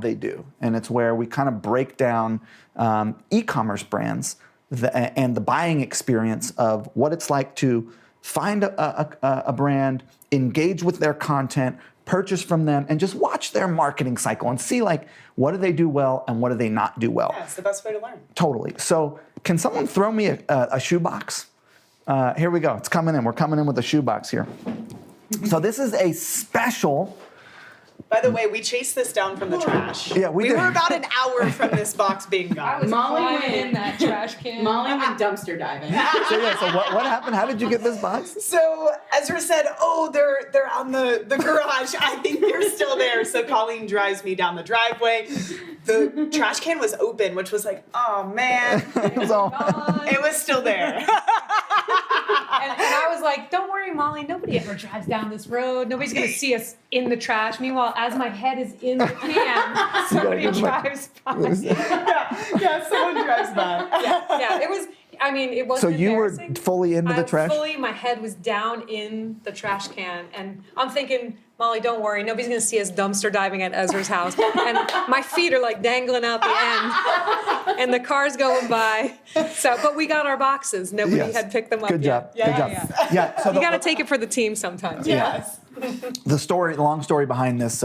they do. And it's where we kind of break down e-commerce brands and the buying experience of what it's like to find a brand, engage with their content, purchase from them, and just watch their marketing cycle and see like what do they do well and what do they not do well. Yeah, it's the best way to learn. Totally. So can someone throw me a shoebox? Here we go. It's coming in. We're coming in with a shoebox here. So this is a special. By the way, we chased this down from the trash. Yeah, we did. were about an hour from this box being gone. Molly went in that trash can. Molly went dumpster diving. So what happened? How did you get this box? So Ezra said, "Oh, they're on the garage. I think they're still there." So Colleen drives me down the driveway. The trash can was open, which was like, oh man, It was still there. And I was like, don't worry, Molly, nobody ever drives down this road. Nobody's going to see us in the trash. Meanwhile, as my head is in the can, somebody drives by. Yeah, someone drives by. Yeah, it was, I mean, it wasn't So you were embarrassing. fully into the trash? My head was down in the trash can. And I'm thinking, Molly, don't worry. Nobody's going to see us dumpster diving at Ezra's house. And my feet are like dangling out the end. And the car's going by. So, but we got our boxes. Nobody had picked them up Good job. yet. Good job. Yeah. So You got to take it for the team sometimes. Yes. The long story behind this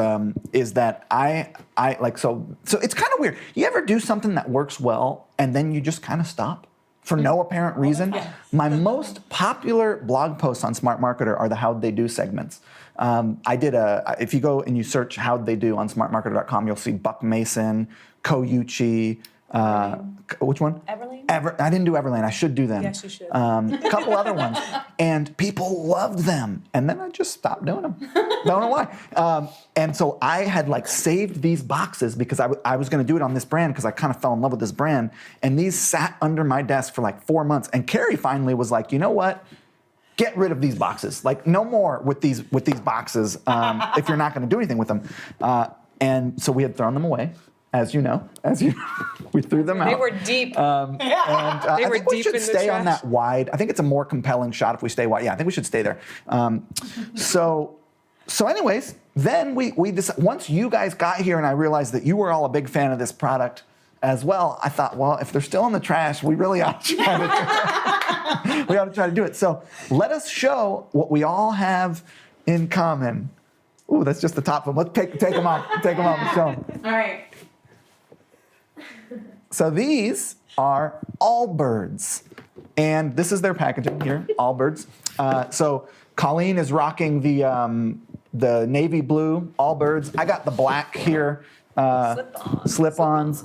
is that I like, so it's kind of weird. You ever do something that works well and then you just kind of stop? For no apparent reason. My most popular blog posts on Smart Marketer are the How'd They Do segments. I did if you go and you search How'd They Do on smartmarketer.com, you'll see Buck Mason, Koyuchi, which one? Everlane? I didn't do Everlane. I should do them. Yes, you should. A couple other ones. And people loved them. And then I just stopped doing them. Don't know why. And so I had like saved these boxes because I was going to do it on this brand because I kind of fell in love with this brand. And these sat under my desk for like 4 months. And Carrie finally was like, you know what? Get rid of these boxes. Like no more with these boxes if you're not going to do anything with them. And so we had thrown them away. As you know, we threw them out. They were deep. And I were think we deep should in the stay on trash. that wide. I think it's a more compelling shot if we stay wide. Yeah, I think we should stay there. So anyways, then we decided, once you guys got here and I realized that you were all a big fan of this product as well, I thought, well, if they're still in the trash, we really ought to try to do it. We ought to try to do it. So let us show what we all have in common. Ooh, that's just the top of them. Let's take them off. Take them off and show them. All right. So these are Allbirds. And this is their packaging here, Allbirds. So Colleen is rocking the navy blue Allbirds. I got the black here, slip-ons.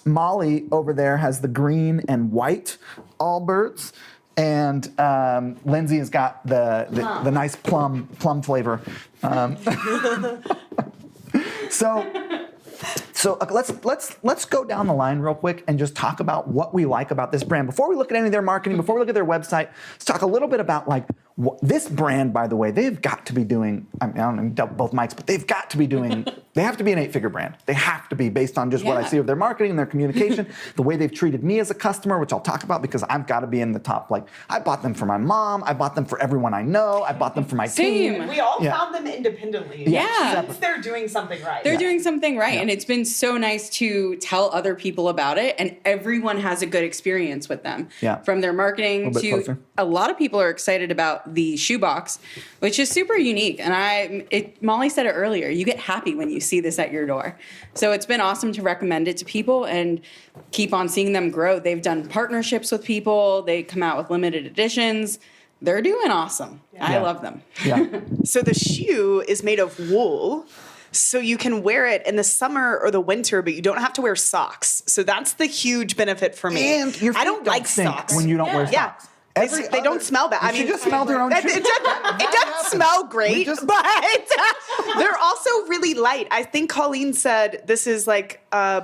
Molly over there has the green and white Allbirds. And Lindsay has got the nice plum flavor. So let's go down the line real quick and just talk about what we like about this brand. Before we look at any of their marketing, before we look at their website, let's talk a little bit about like this brand, by the way, they've got to be doing, I don't know both mics, but they've got to be doing, they have to be an 8-figure brand. They have to be based on just what I see of their marketing and their communication, the way they've treated me as a customer, which I'll talk about because I've got to be in the top. Like I bought them for my mom. I bought them for everyone I know. I bought them for my team. We all found them independently. Yeah. Since they're doing something right. They're doing something right. And it's been so nice to tell other people about it. And everyone has a good experience with them. Yeah. From their marketing to closer. A lot of people are excited about the shoebox, which is super unique. And Molly said it earlier, you get happy when you see this at your door. So it's been awesome to recommend it to people and keep on seeing them grow. They've done partnerships with people. They come out with limited editions. They're doing awesome. I love them. Yeah. So the shoe is made of wool. So you can wear it in the summer or the winter, but you don't have to wear socks. So that's the huge benefit for me. And your feet I don't like stink socks. when you don't wear Yeah. socks. They don't smell bad. You should just smell their own shoes. It doesn't smell great, but they're also really light. I think Colleen said this is like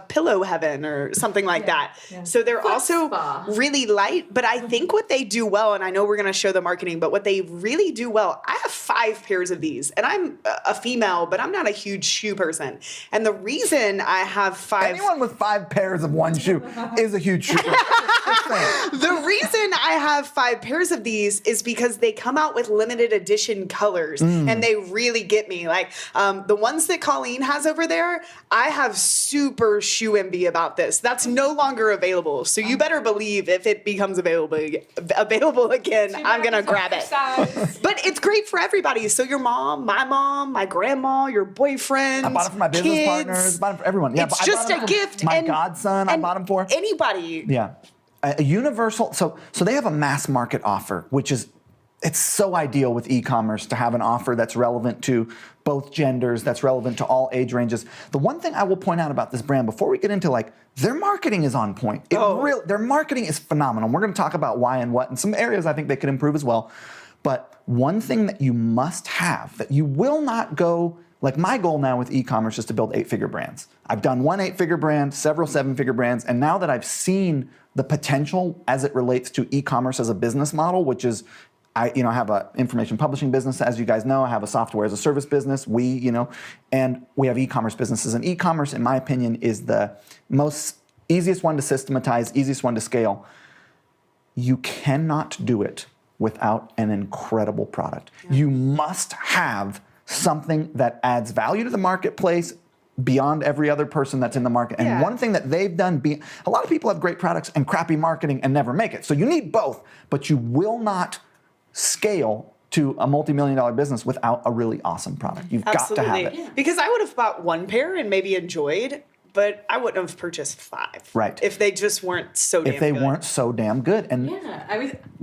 pillow heaven or something like that. Yeah. So they're also really light, but I think what they do well, and I know we're going to show the marketing, but what they really do well, I have 5 pairs of these, and I'm a female, but I'm not a huge shoe person. And the reason I have 5... Anyone with 5 pairs of one shoe is a huge shoe person. The reason I have 5 5 pairs of these is because they come out with limited edition colors and they really get me. Like the ones that Colleen has over there, I have super shoe envy about this. That's no longer available. So you better believe if it becomes available again, I'm going to grab it. But it's great for everybody. So your mom, my grandma, your boyfriend. I bought it for my business kids. partners. I bought it for everyone. Yeah, It's I just bought it a for gift. My godson, I bought him for. Anybody. Yeah. A universal, so they have a mass market offer, which is, it's so ideal with e-commerce to have an offer that's relevant to both genders, that's relevant to all age ranges. The one thing I will point out about this brand before we get into like, their marketing is on point. Their marketing is phenomenal. We're going to talk about why and what, and some areas I think they could improve as well. But one thing that you must have, that you will not go, like my goal now with e-commerce is to build 8-figure brands. I've done one 8-figure brand, several 7-figure brands, and now that I've seen the potential as it relates to e-commerce as a business model, which is, I have an information publishing business, as you guys know. I have a software as a service business. And we have e-commerce businesses. And e-commerce, in my opinion, is the easiest one to systematize, easiest one to scale. You cannot do it without an incredible product. Yeah. You must have something that adds value to the marketplace beyond every other person that's in the market. And one thing that they've done, a lot of people have great products and crappy marketing and never make it. So you need both, but you will not scale to a multi-million-dollar business without a really awesome product. You've got to have it. Yeah. Because I would have bought one pair and maybe enjoyed, but I wouldn't have purchased 5. Right. If they just weren't so damn good. If they weren't so damn good. And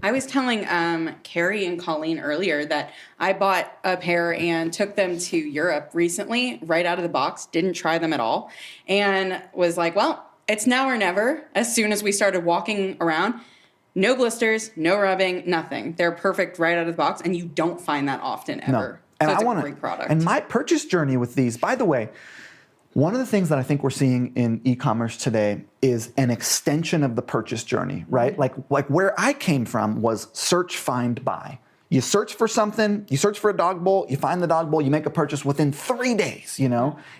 I was telling Carrie and Colleen earlier that I bought a pair and took them to Europe recently, right out of the box, didn't try them at all, and was like, well, it's now or never. As soon as we started walking around, no blisters, no rubbing, nothing. They're perfect right out of the box, and you don't find that often ever. No. And so it's a great product. And my purchase journey with these, by the way, one of the things that I think we're seeing in e-commerce today is an extension of the purchase journey, right? Like where I came from was search, find, buy. You search for something, you search for a dog bowl, you find the dog bowl, you make a purchase within 3 days,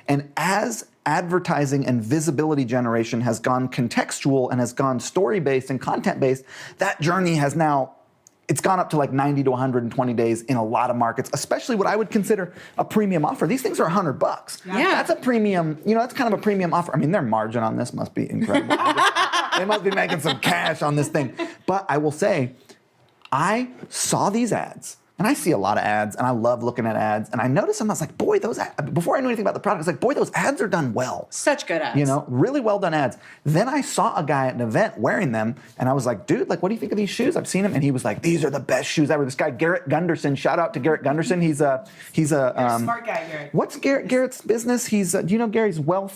And as advertising and visibility generation has gone contextual and has gone story-based and content-based, that journey has now, it's gone up to like 90 to 120 days in a lot of markets, especially what I would consider a premium offer. These things are $100. Yeah. That's a premium, that's kind of a premium offer. I mean, their margin on this must be incredible. They must be making some cash on this thing. But I will say, I saw these ads, and I see a lot of ads, and I love looking at ads, and I noticed them, I was like, boy, those ads, before I knew anything about the product, I was like, boy, those ads are done well. Such good ads. Really well done ads. Then I saw a guy at an event wearing them, and I was like, dude, what do you think of these shoes? I've seen them, and he was like, these are the best shoes ever. This guy, Garrett Gunderson, shout out to Garrett Gunderson. He's a smart guy, Garrett. What's Garrett's business? He's, do you know Gary's Wealth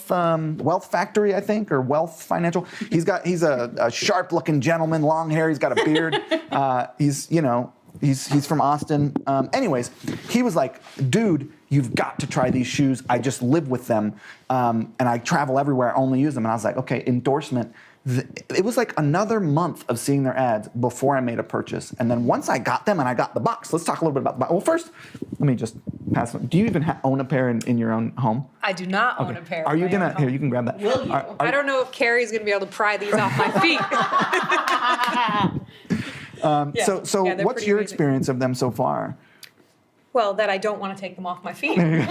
Factory, I think, or Wealth Financial? He's a sharp-looking gentleman, long hair. He's got a beard. He's from Austin. Anyways, he was like, dude, you've got to try these shoes. I just live with them. And I travel everywhere. I only use them. And I was like, okay, endorsement. It was like another month of seeing their ads before I made a purchase. And then once I got them and I got the box, let's talk a little bit about the box. Well, first, let me just pass them. Do you even own a pair in your own home? I do not own a pair. Are you going to, here, you can grab that. Will you? I don't know if Carrie's going to be able to pry these off my feet. So what's your experience of them so far? Well, that I don't want to take them off my feet, and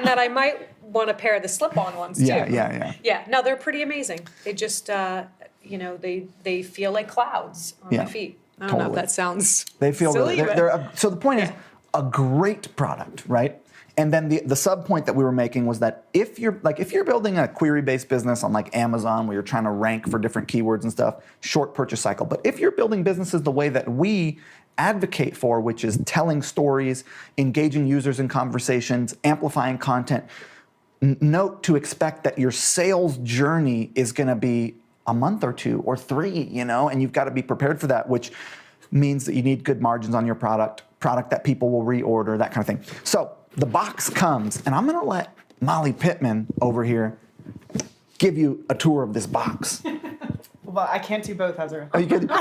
that I might want a pair of the slip-on ones too. Yeah. Yeah, no, they're pretty amazing. They just, they feel like clouds on my feet. I don't know if that sounds They feel silly, really. So the point is, a great product, right? And then the sub point that we were making was that if you're building a query-based business on like Amazon where you're trying to rank for different keywords and stuff, short purchase cycle. But if you're building businesses the way that we advocate for, which is telling stories, engaging users in conversations, amplifying content, note to expect that your sales journey is going to be a month or 2 or 3, and you've got to be prepared for that, which means that you need good margins on your product that people will reorder, that kind of thing. So the box comes, and I'm going to let Molly Pittman over here give you a tour of this box. Well, I can't do both, Ezra. Oh, you could.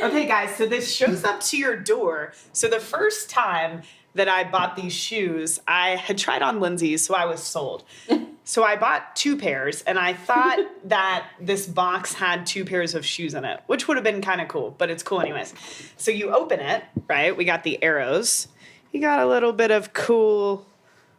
Okay, guys, so this shows up to your door. So the first time that I bought these shoes, I had tried on Lindsay, so I was sold. So I bought 2 pairs, and I thought that this box had 2 pairs of shoes in it, which would have been kind of cool, but it's cool anyways. So you open it, right? We got the arrows. You got a little bit of cool,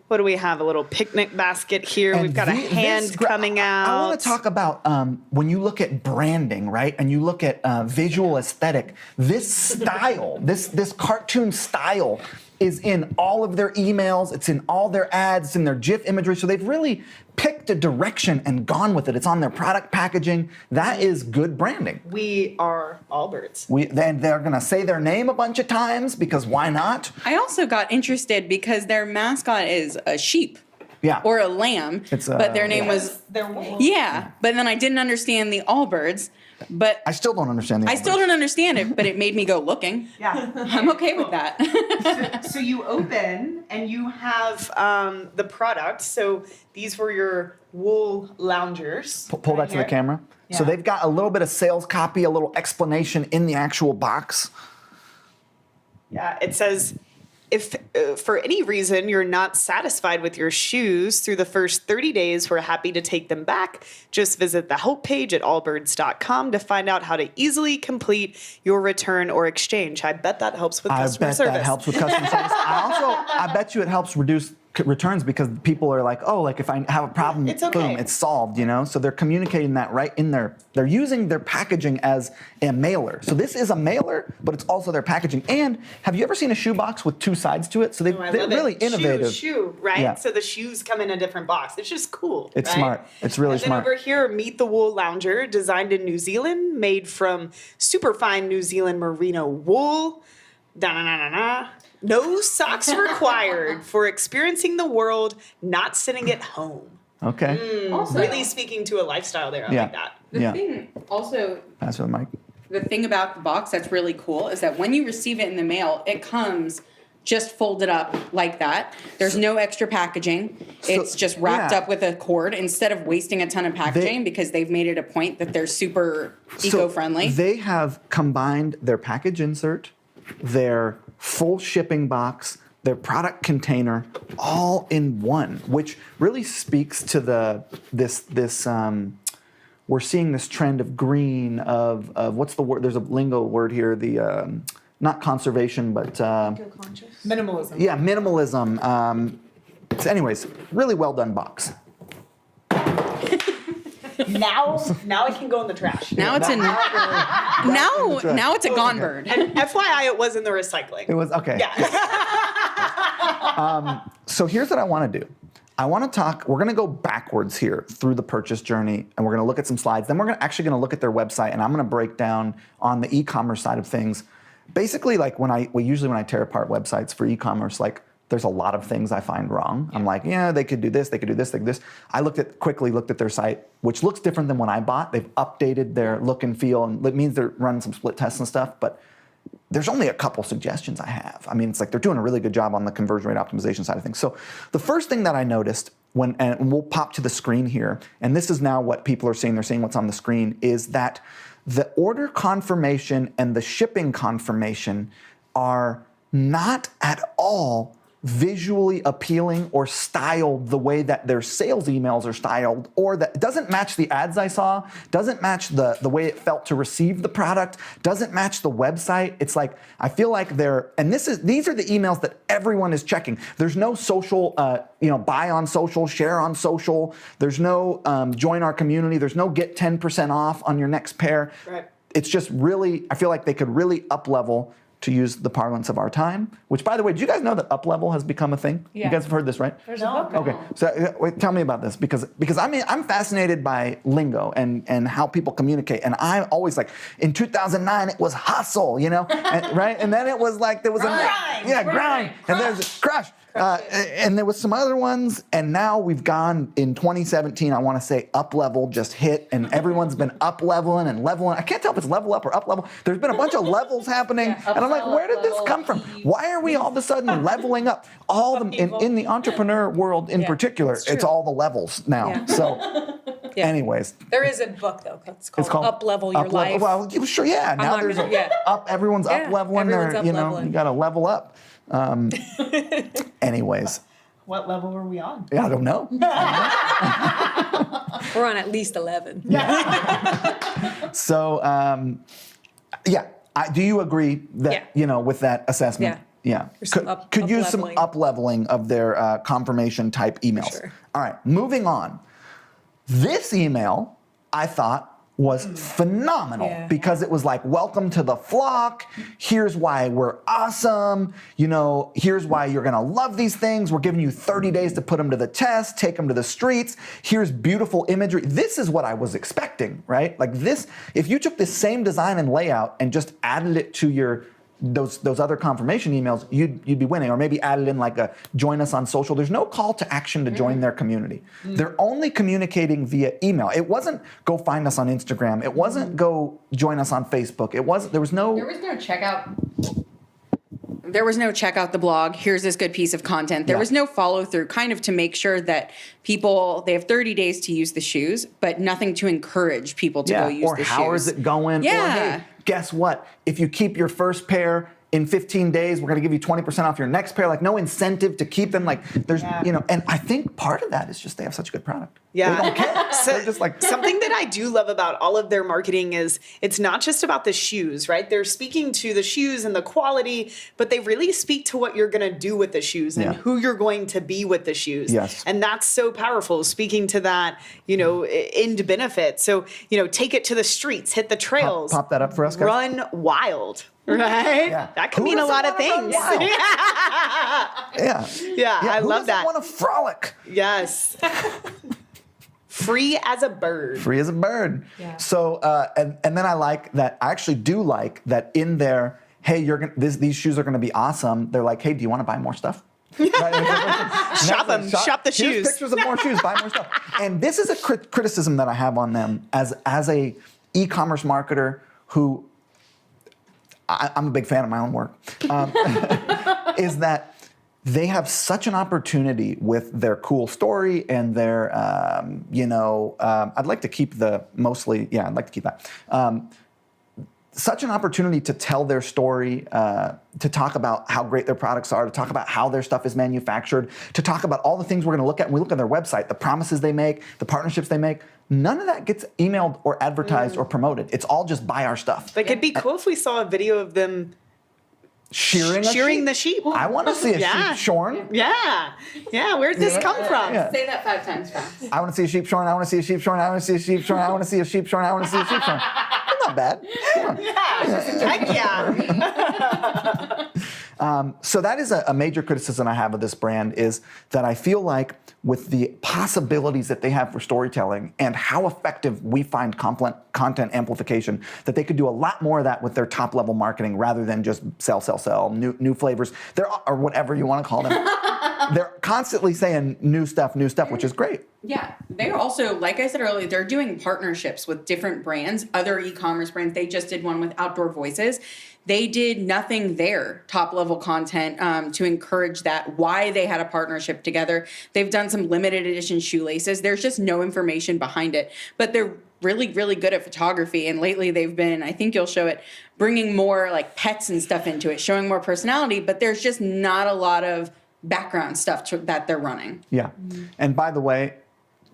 what do we have? A little picnic basket here. And We've got a hand coming out. I want to talk about when you look at branding, right? And you look at visual aesthetic, this style, this cartoon style is in all of their emails. It's in all their ads. It's in their GIF imagery. So they've really picked a direction and gone with it. It's on their product packaging. That is good branding. We are Allbirds. Then they're going to say their name a bunch of times because why not? I also got interested because their mascot is a sheep. Yeah. Or a lamb. But their name was. They're wool. Yeah. But then I didn't understand the Allbirds. But I still don't understand the I still don't understand it, but it made me go looking. Yeah. I'm okay with that. So you open and you have the product. So these were your wool loungers. Pull that to the camera. So Yeah. they've got a little bit of sales copy, a little explanation in the actual box. Yeah, it says, if for any reason you're not satisfied with your shoes through the first 30 days, we're happy to take them back. Just visit the help page at allbirds.com to find out how to easily complete your return or exchange. I bet that helps with customer service. That helps with customer service. I bet you it helps reduce returns because people are like, oh, like if I have a problem, It's okay. boom, it's solved, you know? So they're communicating that right in there. They're using their packaging as a mailer. So this is a mailer, but it's also their packaging. And have you ever seen a shoe box with 2 sides to it? So they're really innovative. Shoe, right? Yeah. So the shoes come in a different box. It's just cool. It's right? smart. It's really and then smart. over here, Meet the Wool Lounger, designed in New Zealand, made from superfine New Zealand merino wool. Da-na-na-na-na. No socks required for experiencing the world, not sitting at home. Okay. Also, Really speaking to a lifestyle there. I Yeah. like that. the thing also, Pass it to the mic. the thing about the box that's really cool is that when you receive it in the mail, it comes just folded up like that. There's no extra packaging. It's just wrapped yeah. up with a cord instead of wasting a ton of packaging because they've made it a point that they're super eco-friendly. So they have combined their package insert, their full shipping box, their product container, all in one, which really speaks to this. We're seeing this trend of green, of what's the word? There's a lingo word here. The not conservation, but Minimalism. yeah, minimalism. So anyways, really well done box. Now it can go in the trash. Now it's now it's a gone bird. And FYI, it was in the recycling. It was okay. Yeah. So here's what I want to do. I want to talk, we're going to go backwards here through the purchase journey, and we're going to look at some slides. Then we're actually going to look at their website, and I'm going to break down on the e-commerce side of things. Basically, like usually when I tear apart websites for e-commerce, like there's a lot of things I find wrong. I'm like, yeah, they could do this, they could do this, they could do this. I quickly looked at their site, which looks different than when I bought. They've updated their look and feel, and it means they're running some split tests and stuff, but there's only a couple suggestions I have. I mean, it's like they're doing a really good job on the conversion rate optimization side of things. So the first thing that I noticed and we'll pop to the screen here, and this is now what people are seeing, they're seeing what's on the screen, is that the order confirmation and the shipping confirmation are not at all visually appealing or styled the way that their sales emails are styled, or that doesn't match the ads I saw, doesn't match the way it felt to receive the product, doesn't match the website. It's like, I feel like these are the emails that everyone is checking. There's no social, buy on social, share on social. There's no join our community. There's no get 10% off on your next pair. Right. It's just really, I feel like they could really up-level, to use the parlance of our time, which, by the way, did you guys know that up-level has become a thing? Yeah. You guys have heard this, right? There's a book. Okay, so wait, tell me about this, because I mean, I'm fascinated by lingo and how people communicate, and I'm always like, in 2009 it was hustle, right? And then it was like there was grind, and there's crush. And there was some other ones, and now we've gone in 2017. I want to say up level just hit, and everyone's been up leveling and leveling. I can't tell if it's level up or up level. There's been a bunch of levels happening, and I'm like, where did this come from? Why are we all of a sudden leveling up? All the in the entrepreneur world in particular, it's all the levels now. Yeah. So. Yeah. Anyways, There is a book though. It's called Up Level Your Life. Well, sure, yeah. Now there's up. Everyone's up leveling. Everyone's up You leveling. got to level up. Anyways, What level are we on? Yeah, I don't know. We're on at least 11. So, do you agree that, with that assessment? Yeah. Could use some up-leveling of their confirmation type emails. Sure. All right, moving on. This email, I thought, was phenomenal because it was like, welcome to the flock. Here's why we're awesome. Here's why you're going to love these things. We're giving you 30 days to put them to the test, take them to the streets. Here's beautiful imagery. This is what I was expecting, right? Like this, if you took this same design and layout and just added it to your those other confirmation emails, you'd be winning. Or maybe added in like a join us on social. There's no call to action to join their community. They're only communicating via email. It wasn't go find us on Instagram. It wasn't go join us on Facebook. There was no checkout. There was no check out the blog. Here's this good piece of content. There was no follow through, kind of to make sure that people, they have 30 days to use the shoes, but nothing to encourage people to go use the shoes. Or how is it going? Yeah. Or, hey, guess what? If you keep your first pair in 15 days, we're going to give you 20% off your next pair. Like no incentive to keep them. Like there's, and I think part of that is just they have such a good product. Yeah. They don't care. They're just like something that I do love about all of their marketing is it's not just about the shoes, right? They're speaking to the shoes and the quality, but they really speak to what you're going to do with the shoes and who you're going to be with the shoes. Yes. And that's so powerful, speaking to that, end benefit. So, take it to the streets, hit the trails. Pop that up for us, guys. Run wild. Right? Yeah. That could mean a lot of things. Yeah, I love that. Who doesn't want to frolic? Yes. Free as a bird. Free as a bird. Yeah. So, and then I like that. I actually do like that in there. Hey, these shoes are going to be awesome. They're like, hey, do you want to buy more stuff? Right? Shop them. Shop the Here's shoes. Pictures of more shoes. Buy more stuff. And this is a criticism that I have on them as a e-commerce marketer who I'm a big fan of my own work. Is that they have such an opportunity with their cool story and their, I'd like to keep I'd like to keep that. Such an opportunity to tell their story, to talk about how great their products are, to talk about how their stuff is manufactured, to talk about all the things we're going to look at when we look at their website, the promises they make, the partnerships they make. None of that gets emailed or advertised or promoted. It's all just buy our stuff. Like, it'd be cool if we saw a video of them shearing the sheep. I want to see a sheep shorn. Yeah. Where'd this come from? Yeah. Say that 5 times fast. I want to see a sheep shorn. I want to see a sheep shorn. I want to see a sheep shorn. I want to see a sheep shorn. I want to see a sheep shorn. That's not bad. Heck yeah. So that is a major criticism I have of this brand is that I feel like with the possibilities that they have for storytelling and how effective we find content amplification, that they could do a lot more of that with their top level marketing rather than just sell, new flavors, or whatever you want to call them. They're constantly saying new stuff, which is great. Yeah, they're also, like I said earlier, they're doing partnerships with different brands, other e-commerce brands. They just did one with Outdoor Voices. They did nothing there, top-level content, to encourage that, why they had a partnership together. They've done some limited edition shoelaces. There's just no information behind it. But they're really, really good at photography. And lately they've been, I think you'll show it, bringing more like pets and stuff into it, showing more personality. But there's just not a lot of background stuff that they're running. Yeah. And by the way,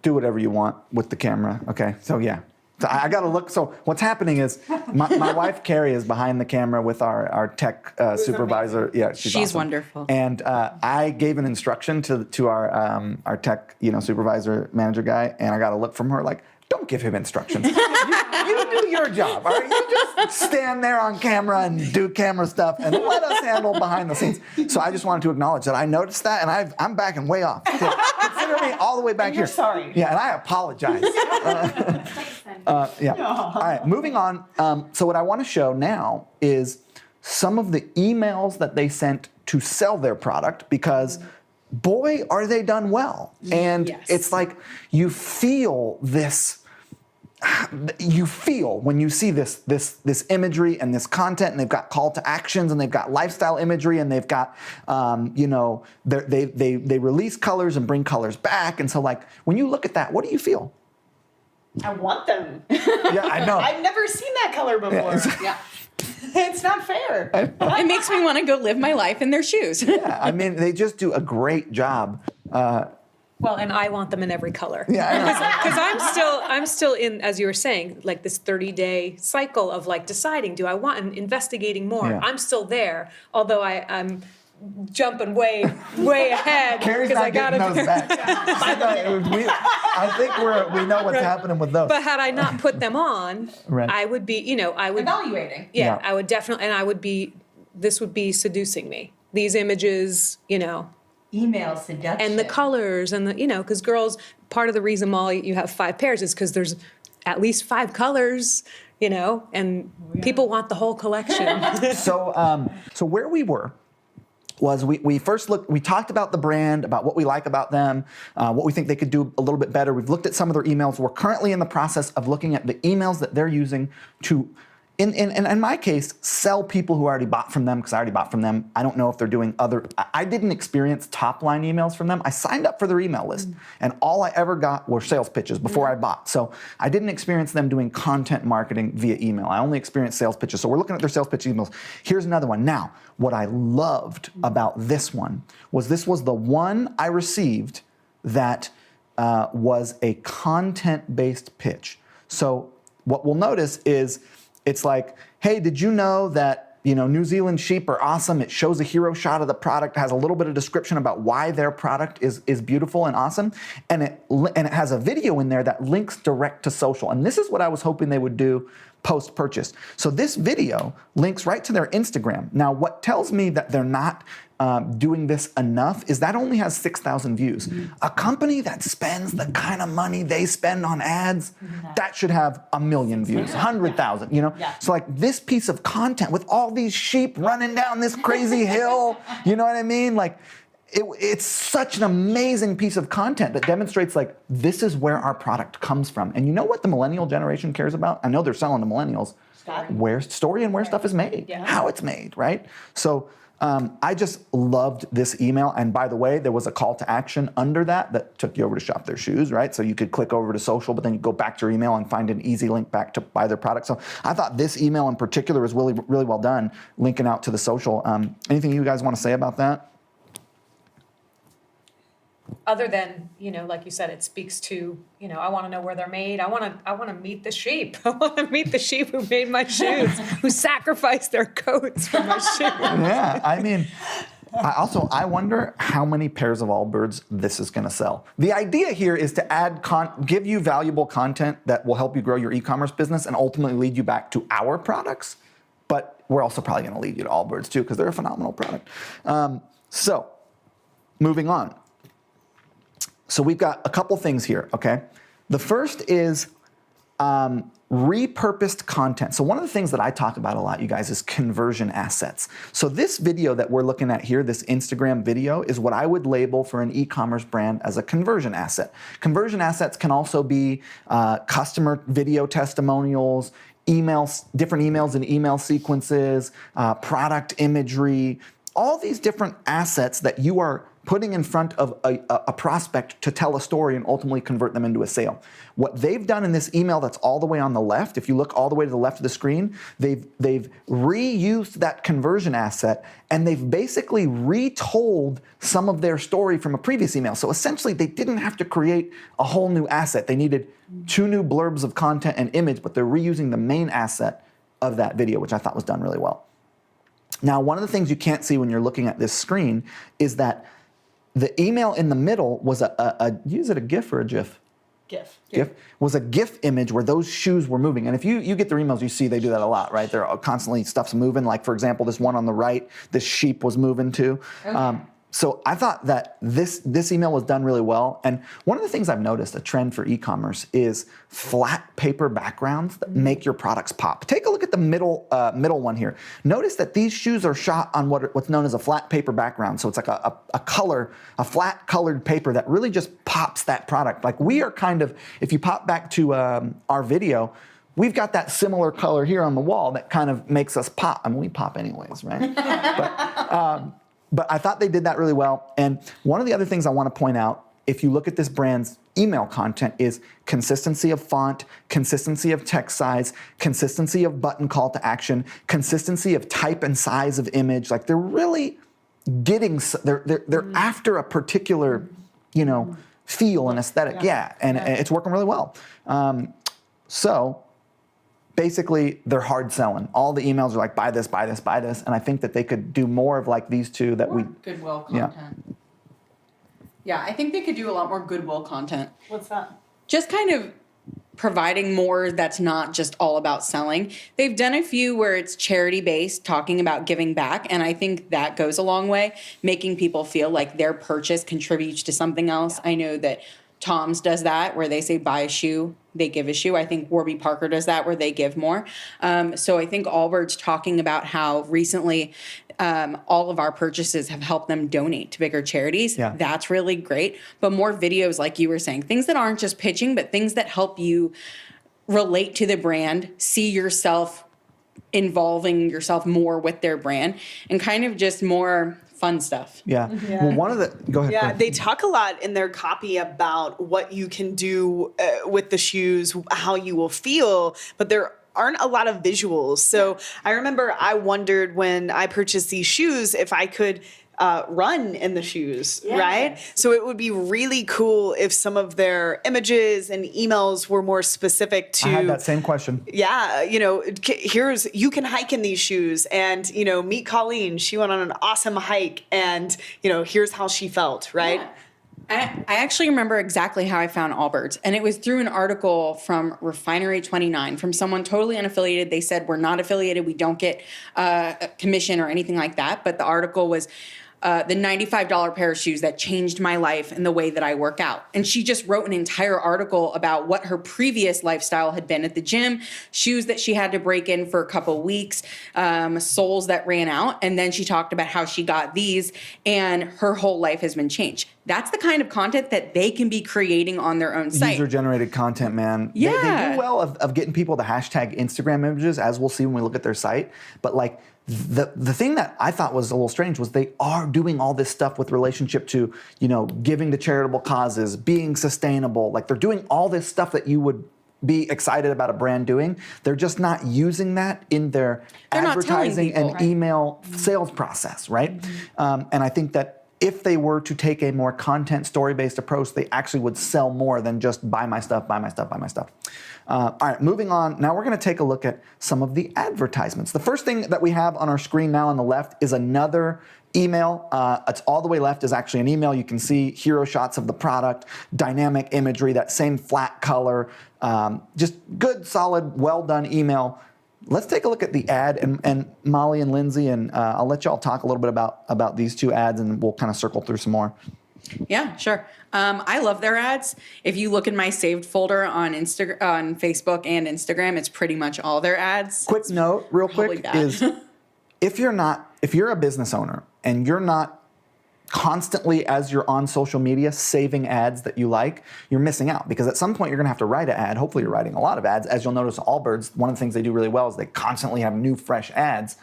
do whatever you want with the camera. Okay. So yeah. So I got to look. So what's happening is my wife, Carrie, is behind the camera with our tech supervisor. Amazing. Yeah, she's awesome. Wonderful. And I gave an instruction to our tech supervisor manager guy, and I got to look from her like, don't give him instructions. You do your job. All right, you just stand there on camera and do camera stuff, and let us handle behind the scenes. So I just wanted to acknowledge that I noticed that, and I'm backing way off. Consider me all the way back here. Sorry. Yeah, and I apologize. Yeah. All right, moving on. So what I want to show now is some of the emails that they sent to sell their product because, boy, are they done well. And it's like you feel this. You feel when you see this imagery and this content, and they've got call to actions, and they've got lifestyle imagery, and they've got they release colors and bring colors back, and so like when you look at that, what do you feel? I want them. Yeah, I know. I've never seen that color before. Yeah. It's not fair. It makes me want to go live my life in their shoes. Yeah, I mean, they just do a great job. Well, and I want them in every color. Yeah, I know. Because I'm still in, as you were saying, like this 30-day cycle of like deciding, do I want and investigating more. Yeah. I'm still there, although I'm jumping way ahead. Carrie's because not getting those back. I think we know what's happening with those. But had I not put them on, Right. I would be, Evaluating. Yeah, Yeah. I would definitely, and I would be, this would be seducing me. These images, Email seduction. and the colors and because girls, part of the reason, Molly, you have 5 pairs is because there's at least 5 colors, and people want the whole collection. So where we were was we first we talked about the brand, about what we like about them, what we think they could do a little bit better. We've looked at some of their emails. We're currently in the process of looking at the emails that they're using to, in my case, sell people who already bought from them, because I already bought from them. I don't know if they're doing I didn't experience top line emails from them. I signed up for their email list, and all I ever got were sales pitches before I bought. So I didn't experience them doing content marketing via email. I only experienced sales pitches. So we're looking at their sales pitch emails. Here's another one. Now, what I loved about this one was the one I received that was a content-based pitch. So what we'll notice is it's like, hey, did you know that New Zealand sheep are awesome? It shows a hero shot of the product, has a little bit of description about why their product is beautiful and awesome, and it has a video in there that links direct to social. And this is what I was hoping they would do post-purchase. So this video links right to their Instagram. Now, what tells me that they're not doing this enough is that only has 6,000 views. A company that spends the kind of money they spend on ads, that should have 1 million views, 100,000, Yeah. So like this piece of content with all these sheep running down this crazy hill, you know what I mean? Like it's such an amazing piece of content that demonstrates like this is where our product comes from. And you know what the millennial generation cares about? I know they're selling to millennials. Where story and where stuff is made, how it's made, right? So I just loved this email. And by the way, there was a call to action under that took you over to shop their shoes, right? So you could click over to social, but then you go back to your email and find an easy link back to buy their product. So I thought this email in particular was really, really well done, linking out to the social. Anything you guys want to say about that? Other than, like you said, it speaks to, I want to know where they're made. I want to meet the sheep. I want to meet the sheep who made my shoes, who sacrificed their coats for my shoes. Yeah, I mean, I wonder how many pairs of Allbirds this is going to sell. The idea here is to give you valuable content that will help you grow your e-commerce business and ultimately lead you back to our products. But we're also probably going to lead you to Allbirds too, because they're a phenomenal product. So, moving on. So we've got a couple things here, okay? The first is repurposed content. So one of the things that I talk about a lot, you guys, is conversion assets. So this video that we're looking at here, this Instagram video, is what I would label for an e-commerce brand as a conversion asset. Conversion assets can also be customer video testimonials, emails, different emails and email sequences, product imagery, all these different assets that you are putting in front of a prospect to tell a story and ultimately convert them into a sale. What they've done in this email that's all the way on the left, if you look all the way to the left of the screen, they've reused that conversion asset and they've basically retold some of their story from a previous email. So essentially they didn't have to create a whole new asset. They needed 2 new blurbs of content and image, but they're reusing the main asset of that video, which I thought was done really well. Now, one of the things you can't see when you're looking at this screen is that the email in the middle was is it a GIF or a GIF? GIF was a GIF image where those shoes were moving. And if you get their emails, you see they do that a lot, right? They're constantly, stuff's moving. Like, for example, this one on the right, this sheep was moving too. Okay. So I thought that this email was done really well. And one of the things I've noticed, a trend for e-commerce, is flat paper backgrounds that make your products pop. Take a look at the middle one here. Notice that these shoes are shot on what's known as a flat paper background. So it's like a flat colored paper that really just pops that product. Like we are kind of, if you pop back to our video, we've got that similar color here on the wall that kind of makes us pop. I mean, we pop anyways, right? But I thought they did that really well. And one of the other things I want to point out if you look at this brand's email content, is consistency of font, consistency of text size, consistency of button call to action, consistency of type and size of image. Like they're really getting, they're after a particular, feel and aesthetic. Yeah, and it's working really well. So basically, they're hard selling. All the emails are like, buy this, buy this, buy this. And I think that they could do more of like these two that Goodwill content. Yeah, I think they could do a lot more Goodwill content. What's that? Just kind of providing more that's not just all about selling. They've done a few where it's charity based, talking about giving back, and I think that goes a long way, making people feel like their purchase contributes to something else. I know that Tom's does that, where they say buy a shoe, they give a shoe. I think Warby Parker does that, where they give more. So I think Allbirds talking about how recently all of our purchases have helped them donate to bigger charities. Yeah. That's really great. But more videos, like you were saying, things that aren't just pitching, but things that help you relate to the brand, see yourself involving yourself more with their brand, and kind of just more fun stuff. Yeah. Well, go ahead. Yeah, they talk a lot in their copy about what you can do with the shoes, how you will feel, but there aren't a lot of visuals. So I remember I wondered when I purchased these shoes if I could run in the shoes, right? So it would be really cool if some of their images and emails were more specific to. I had that same question. Yeah, you can hike in these shoes, and meet Colleen. She went on an awesome hike, and here's how she felt, right? Yeah. I actually remember exactly how I found Allbirds, and it was through an article from Refinery 29 from someone totally unaffiliated. They said, we're not affiliated, we don't get a commission or anything like that, but the article was the $95 pair of shoes that changed my life and the way that I work out. And she just wrote an entire article about what her previous lifestyle had been at the gym, shoes that she had to break in for a couple weeks, soles that ran out. And then she talked about how she got these and her whole life has been changed. That's the kind of content that they can be creating on their own site. User-generated content, man. Yeah. They do well of getting people to hashtag Instagram images, as we'll see when we look at their site. But like the thing that I thought was a little strange was they are doing all this stuff with relationship to, giving to charitable causes, being sustainable. Like they're doing all this stuff that you would be excited about a brand doing. They're just not using that in their advertising and email sales process, right? And I think that if they were to take a more content story-based approach, they actually would sell more than just buy my stuff, buy my stuff, buy my stuff. All right, moving on. Now we're going to take a look at some of the advertisements. The first thing that we have on our screen now on the left is another email. It's all the way left is actually an email. You can see hero shots of the product, dynamic imagery, that same flat color, just good, solid, well done email. Let's take a look at the ad, and Molly and Lindsay, and I'll let y'all talk a little bit about these two ads, and we'll kind of circle through some more. Yeah, sure. I love their ads. If you look in my saved folder on on Facebook and Instagram, it's pretty much all their ads. Quick note, real quick, is if you're a business owner and you're not constantly, as you're on social media, saving ads that you like, you're missing out, because at some point you're going to have to write an ad. Hopefully you're writing a lot of ads. As you'll notice, Allbirds, one of the things they do really well is they constantly have new, fresh ads.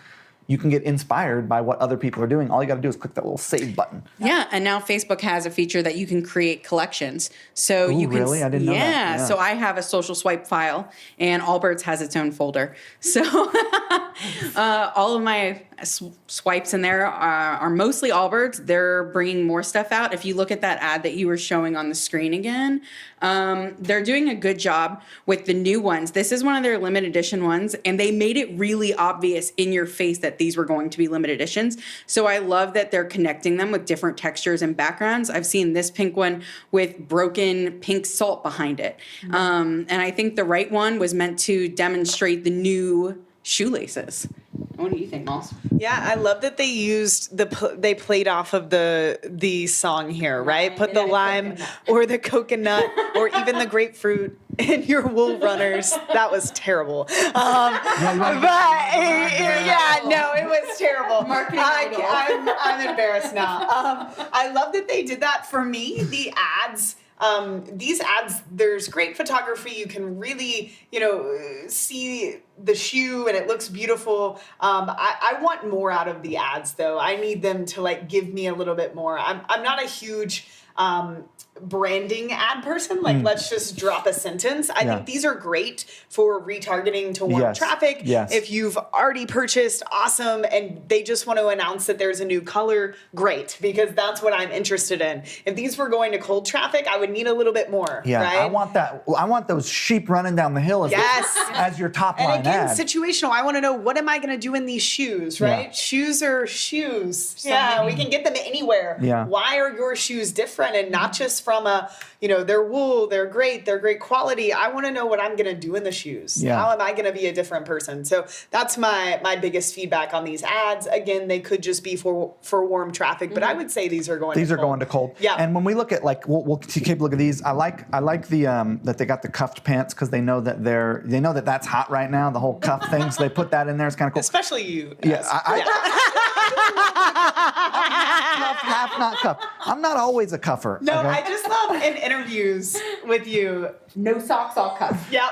You can get inspired by what other people are doing. All you got to do is click that little save button. Yeah, and now Facebook has a feture that you can create collections. So you can really? I didn't know that. Yeah. So I have a social swipe file, and Allbirds has its own folder. So all of my swipes in there are mostly Allbirds. They're bringing more stuff out. If you look at that ad that you were showing on the screen again, they're doing a good job with the new ones. This is one of their limited edition ones, and they made it really obvious in your face that these were going to be limited editions. So I love that they're connecting them with different textures and backgrounds. I've seen this pink one with broken pink salt behind it. And I think the right one was meant to demonstrate the new shoelaces. What do you think, Moss? Yeah, I love that they used they played off of the song here, right? Put the lime or the coconut or even the grapefruit in your wool runners. That was terrible. It was terrible. I'm embarrassed now. I love that they did that. For me, the ads. These ads, there's great photography. You can really, see the shoe and it looks beautiful. I want more out of the ads though. I need them to give me a little bit more. I'm not a huge branding ad person, like let's just drop a sentence. I think these are great for retargeting to warm traffic. Yes. If you've already purchased, awesome, and they just want to announce that there's a new color, great, because that's what I'm interested in. If these were going to cold traffic, I would need a little bit more. Yeah, right? I want that. I want those sheep running down the hill as your top line And again, ad. situational. I want to know, what am I going to do in these shoes, right? Yeah. Shoes are shoes. We can get them anywhere. Yeah. Why are your shoes different, and not just from a, they're wool, they're great quality. I want to know what I'm going to do in the shoes. Yeah. How am I going to be a different person? So that's my biggest feedback on these ads. Again, they could just be for warm traffic, but I would say these are going to cold. Yeah. And when we look at, like, we'll keep a look at these. I like the that they got the cuffed pants, because they know that that's hot right now, the whole cuff thing. So they put that in there. It's kind of cool. Especially you. Yeah. Half not cuff. I'm not always a cuffer. No, okay? I just love in interviews with you. No socks, all cuffs. Yep.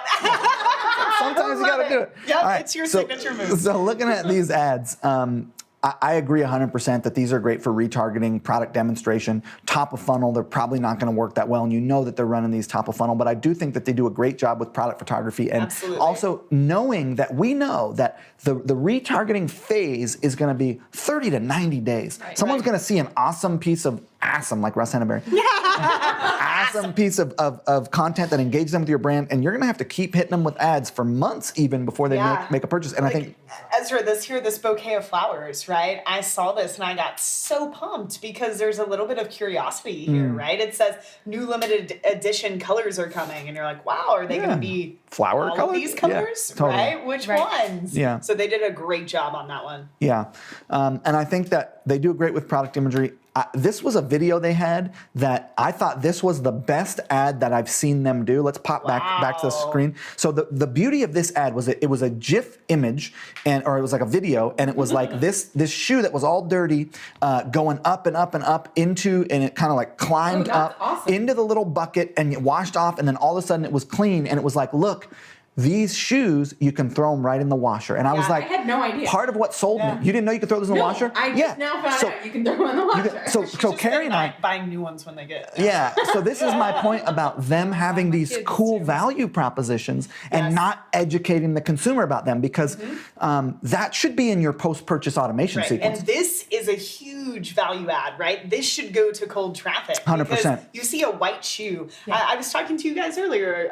Sometimes you got to do it. Yep, All right, it's your signature move. So looking at these ads, I agree 100% that these are great for retargeting, product demonstration, top of funnel. They're probably not going to work that well, and you know that they're running these top of funnel. But I do think that they do a great job with product photography, and also knowing that we know that the retargeting phase is going to be 30 to 90 days. Someone's going to see an awesome piece of like Russ Henneberry. Awesome piece of content that engages them with your brand, and you're going to have to keep hitting them with ads for months even before they make a purchase. And I think, Ezra, this bouquet of flowers, right? I saw this and I got so pumped because there's a little bit of curiosity here, right? It says new limited edition colors are coming, and you're like, wow, are they going to be flower all colors? of these colors, Yeah, totally. right? Which ones? Yeah. So they did a great job on that one. Yeah, and I think that they do great with product imagery. This was a video they had that I thought this was the best ad that I've seen them do. Let's pop back to the screen. So the beauty of this ad was it was a GIF image, or it was like a video, and it was like this shoe that was all dirty, going up and up and up into, and it kind of like climbed up into the little bucket and it washed off, and then all of a sudden it was clean, and it was like, look, these shoes, you can throw them right in the washer. And I was like, I had no idea. Part of what sold me. You didn't know you could throw those in the washer? I just now found out you can throw them in the washer. So Carrie and I, buying new ones when they get. yeah. So this is my point about them having these cool value propositions and not educating the consumer about them, because that should be in your post-purchase automation sequence. And this is a huge value add, right? This should go to cold traffic. 100%. Because you see a white shoe. I was talking to you guys earlier.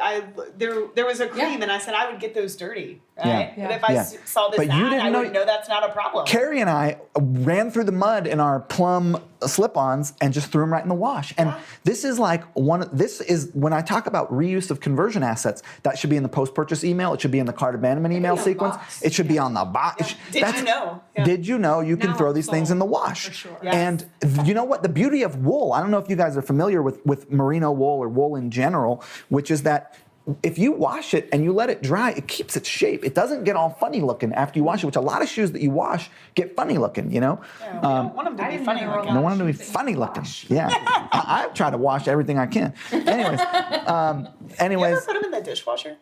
There was a cream, and I said I would get those dirty, right? Yeah. But if I saw this But you ad, didn't I know- would know that's not a problem. Carrie and I ran through the mud in our plum slip-ons and just threw them right in the wash. And this is like this is when I talk about reuse of conversion assets, that should be in the post-purchase email. It should be in the cart abandonment email sequence. It should be on the box. Did you know? Yeah. Did you know you can Now throw it's these things full. in the wash? For sure. Yes. And you know what? The beauty of wool, I don't know if you guys are familiar with merino wool or wool in general, which is that if you wash it and you let it dry, it keeps its shape. It doesn't get all funny looking after you wash it, which a lot of shoes that you wash get funny looking, you know? Yeah, we don't want them to be funny looking. I don't want them to be funny looking. Yeah. I try to wash everything I can. Anyways. You ever put them in the dishwasher?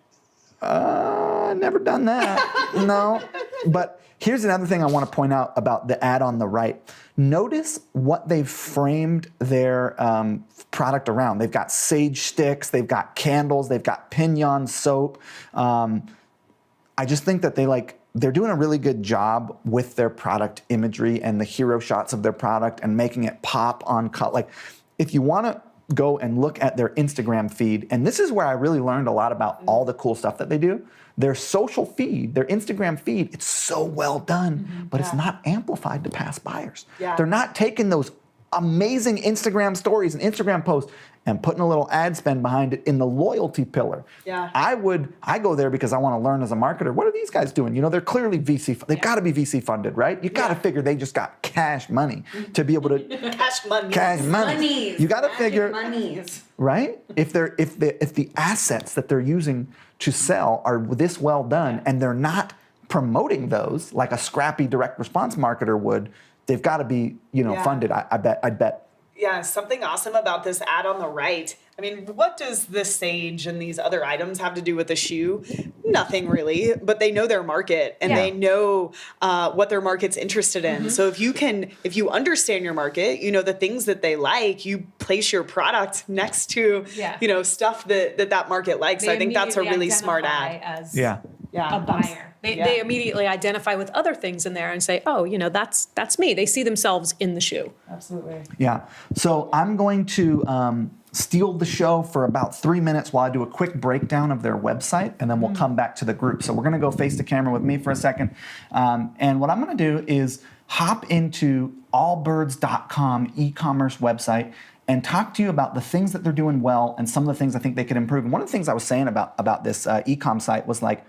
Never done that. No. But here's another thing I want to point out about the ad on the right. Notice what they've framed their product around. They've got sage sticks, they've got candles, they've got Pignon soap. I just think that they're doing a really good job with their product imagery and the hero shots of their product and making it pop on cut. Like, if you want to go and look at their Instagram feed, and this is where I really learned a lot about all the cool stuff that they do. Their social feed, their Instagram feed, it's so well done, but it's not amplified to past buyers. Yeah. They're not taking those amazing Instagram stories and Instagram posts and putting a little ad spend behind it in the loyalty pillar. Yeah. I go there because I want to learn as a marketer. What are these guys doing? You know, they're clearly VC. They've got to be VC funded, right? You got to figure they just got cash money to be able to Cash money. cash money. Monies. You got to Magic figure, monies. right? If the assets that they're using to sell are this well done and they're not promoting those like a scrappy direct response marketer would, they've got to be, funded. I'd bet. Yeah, something awesome about this ad on the right. I mean, what does the sage and these other items have to do with the shoe? Nothing really, but they know their market and they know what their market's interested in. So if you understand your market, you know the things that they like, you place your product next to, stuff that market likes. I think that's a really smart ad. As Yeah. a buyer. They immediately identify with other things in there and say, oh, that's me. They see themselves in the shoe. Absolutely. Yeah. So I'm going to steal the show for about 3 minutes while I do a quick breakdown of their website, and then we'll come back to the group. So we're going to go face to camera with me for a second. And what I'm going to do is hop into allbirds.com e-commerce website and talk to you about the things that they're doing well and some of the things I think they could improve. And one of the things I was saying about this e-com site was like,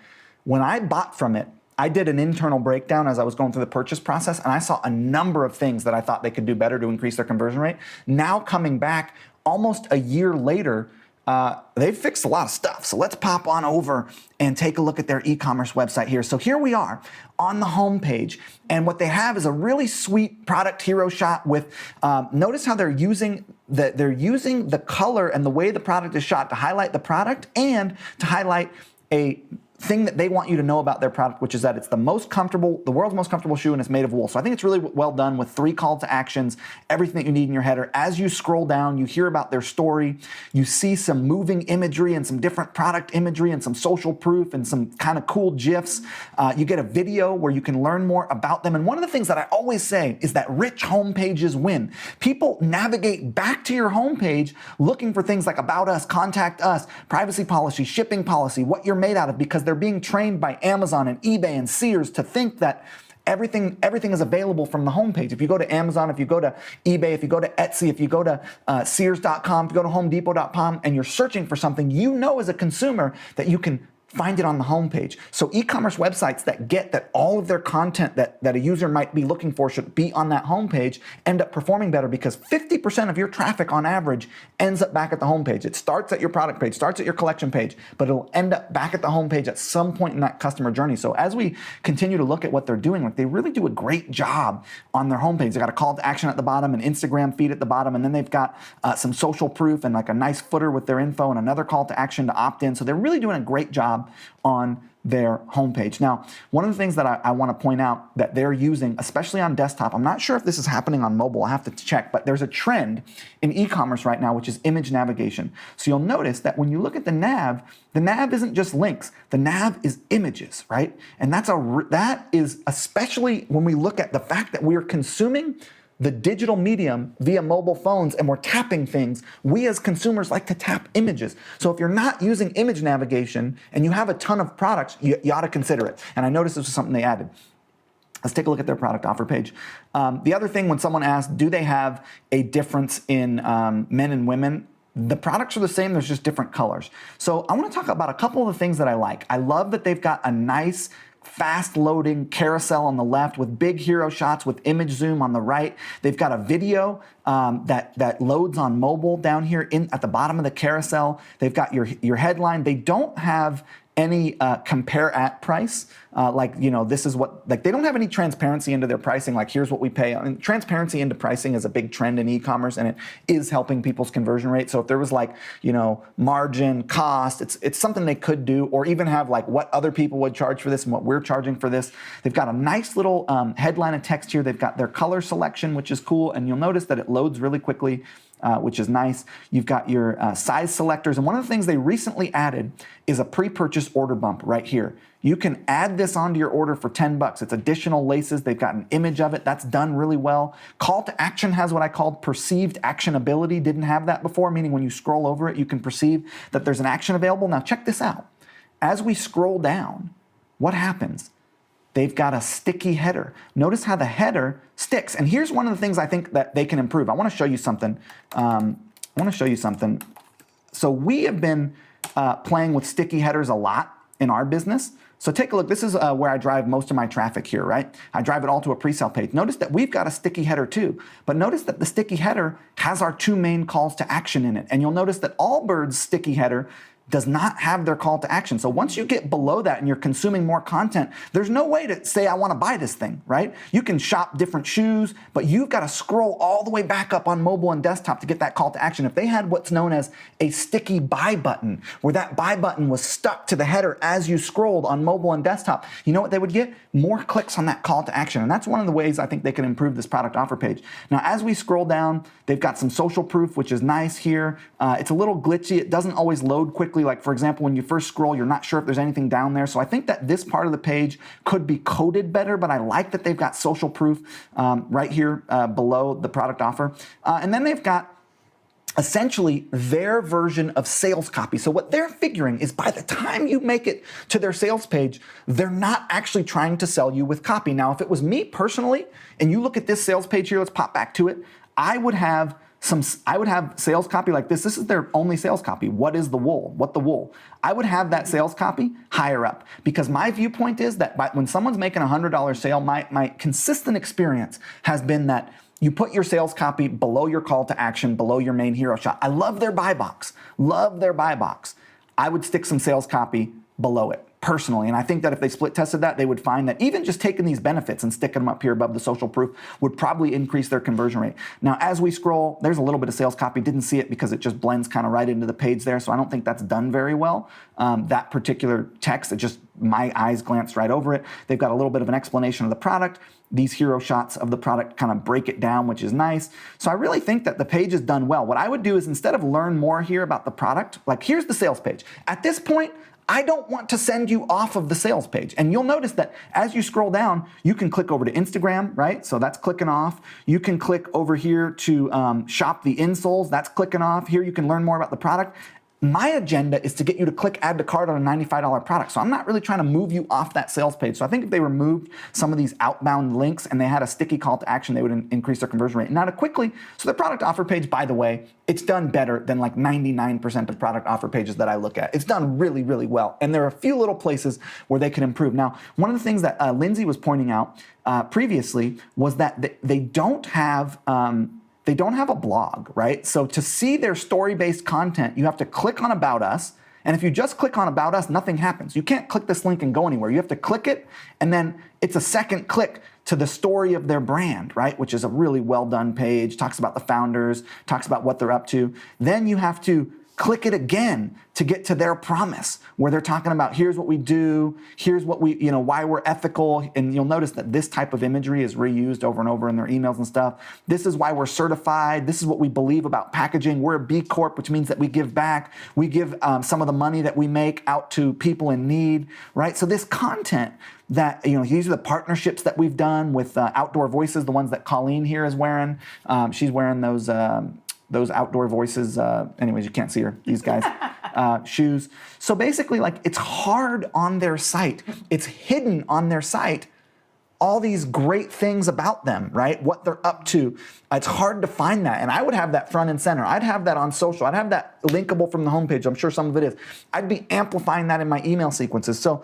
when I bought from it, I did an internal breakdown as I was going through the purchase process, and I saw a number of things that I thought they could do better to increase their conversion rate. Now coming back almost a year later, they've fixed a lot of stuff. So let's pop on over and take a look at their e-commerce website here. So here we are on the home page, and what they have is a really sweet product hero shot with, notice how they're using the color and the way the product is shot to highlight the product and to highlight a thing that they want you to know about their product, which is that it's the world's most comfortable shoe, and it's made of wool. So I think it's really well done with 3 call to actions, everything that you need in your header. As you scroll down, you hear about their story. You see some moving imagery and some different product imagery and some social proof and some kind of cool GIFs. You get a video where you can learn more about them. And one of the things that I always say is that rich home pages win. People navigate back to your home page looking for things like about us, contact us, privacy policy, shipping policy, what you're made out of, because they're being trained by Amazon and eBay and Sears to think that everything is available from the homepage. If you go to Amazon, if you go to eBay, if you go to Etsy, if you go to Sears.com, if you go to HomeDepot.com, and you're searching for something, you know as a consumer that you can find it on the homepage. So e-commerce websites that get that all of their content that a user might be looking for should be on that homepage end up performing better, because 50% of your traffic on average ends up back at the homepage. It starts at your product page, starts at your collection page, but it'll end up back at the homepage at some point in that customer journey. So as we continue to look at what they're doing, like they really do a great job on their homepage. They got a call to action at the bottom, an Instagram feed at the bottom, and then they've got some social proof and like a nice footer with their info and another call to action to opt in. So they're really doing a great job on their homepage. Now, one of the things that I want to point out that they're using, especially on desktop, I'm not sure if this is happening on mobile, I have to check, but there's a trend in e-commerce right now, which is image navigation. So you'll notice that when you look at the nav isn't just links, the nav is images, right? And that is especially when we look at the fact that we are consuming the digital medium via mobile phones and we're tapping things, we as consumers like to tap images. So if you're not using image navigation and you have a ton of products, you ought to consider it. And I noticed this was something they added. Let's take a look at their product offer page. The other thing, when someone asks, do they have a difference in men and women? The products are the same, there's just different colors. So I want to talk about a couple of the things that I like. I love that they've got a nice fast loading carousel on the left with big hero shots with image zoom on the right. They've got a video that loads on mobile down here at the bottom of the carousel. They've got your headline. They don't have any compare at price, this is what, like they don't have any transparency into their pricing, like here's what we pay. I mean, transparency into pricing is a big trend in e-commerce, and it is helping people's conversion rate. So if there was margin, cost, it's something they could do, or even have like what other people would charge for this and what we're charging for this. They've got a nice little headline and text here. They've got their color selection, which is cool, and you'll notice that it loads really quickly. Which is nice. You've got your size selectors. And one of the things they recently added is a pre-purchase order bump right here. You can add this onto your order for $10. It's additional laces. They've got an image of it. That's done really well. Call to action has what I called perceived actionability. Didn't have that before, meaning when you scroll over it, you can perceive that there's an action available. Now check this out. As we scroll down, what happens? They've got a sticky header. Notice how the header sticks. And here's one of the things I think that they can improve. I want to show you something. So we have been playing with sticky headers a lot in our business. So take a look. This is where I drive most of my traffic here, right? I drive it all to a pre-sale page. Notice that we've got a sticky header too. But notice that the sticky header has our 2 main calls to action in it. And you'll notice that Allbirds sticky header does not have their call to action. So once you get below that and you're consuming more content, there's no way to say, I want to buy this thing, right? You can shop different shoes, but you've got to scroll all the way back up on mobile and desktop to get that call to action. If they had what's known as a sticky buy button, where that buy button was stuck to the header as you scrolled on mobile and desktop, you know what they would get? More clicks on that call to action. And that's one of the ways I think they can improve this product offer page. Now, as we scroll down, they've got some social proof, which is nice here. It's a little glitchy. It doesn't always load quickly. Like, for example, when you first scroll, you're not sure if there's anything down there. So I think that this part of the page could be coded better, but I like that they've got social proof right here below the product offer. And then they've got essentially their version of sales copy. So what they're figuring is by the time you make it to their sales page, they're not actually trying to sell you with copy. Now, if it was me personally, and you look at this sales page here, let's pop back to it, I would have sales copy like this. This is their only sales copy. What is the wool? What the wool? I would have that sales copy higher up, because my viewpoint is that when someone's making a $100 sale, my consistent experience has been that you put your sales copy below your call to action, below your main hero shot. I love their buy box. Love their buy box. I would stick some sales copy below it, personally. And I think that if they split tested that, they would find that even just taking these benefits and sticking them up here above the social proof would probably increase their conversion rate. Now, as we scroll, there's a little bit of sales copy. Didn't see it because it just blends kind of right into the page there. So I don't think that's done very well. That particular text, my eyes glanced right over it. They've got a little bit of an explanation of the product. These hero shots of the product kind of break it down, which is nice. So I really think that the page is done well. What I would do is, instead of learn more here about the product, like here's the sales page. At this point, I don't want to send you off of the sales page. And you'll notice that as you scroll down, you can click over to Instagram, right? So that's clicking off. You can click over here to shop the insoles. That's clicking off. Here you can learn more about the product. My agenda is to get you to click add to cart on a $95 product. So I'm not really trying to move you off that sales page. So I think if they removed some of these outbound links and they had a sticky call to action, they would increase their conversion rate. Now, to quickly, so the product offer page, by the way, it's done better than like 99% of product offer pages that I look at. It's done really, really well. And there are a few little places where they can improve. Now, one of the things that Lindsay was pointing out previously was that they don't have a blog, right? So to see their story-based content, you have to click on About Us. And if you just click on About Us, nothing happens. You can't click this link and go anywhere. You have to click it, and then it's a second click to the story of their brand, right? Which is a really well-done page, talks about the founders, talks about what they're up to. Then you have to click it again to get to their promise, where they're talking about here's what we do, here's what we, why we're ethical. And you'll notice that this type of imagery is reused over and over in their emails and stuff. This is why we're certified. This is what we believe about packaging. We're a B Corp, which means that we give back. We give some of the money that we make out to people in need, right? So this content that, these are the partnerships that we've done with Outdoor Voices, the ones that Colleen here is wearing. She's wearing those Outdoor Voices, anyways, you can't see her, these guys, shoes. So basically, like, it's hard on their site. It's hidden on their site, all these great things about them, right? What they're up to. It's hard to find that. And I would have that front and center. I'd have that on social. I'd have that linkable from the homepage. I'm sure some of it is. I'd be amplifying that in my email sequences. So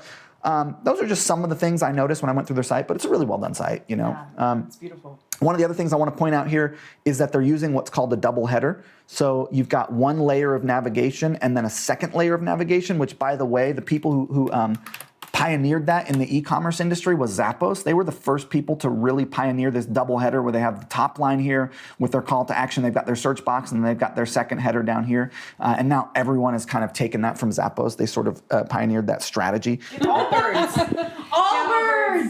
those are just some of the things I noticed when I went through their site, but it's a really well done site, Yeah, it's beautiful. One of the other things I want to point out here is that they're using what's called a double header. So you've got one layer of navigation and then a second layer of navigation, which, by the way, the people who pioneered that in the e-commerce industry was Zappos. They were the first people to really pioneer this double header, where they have the top line here with their call to action. They've got their search box, and they've got their second header down here. And now everyone has kind of taken that from Zappos. They sort of pioneered that strategy. Allbirds. Allbirds.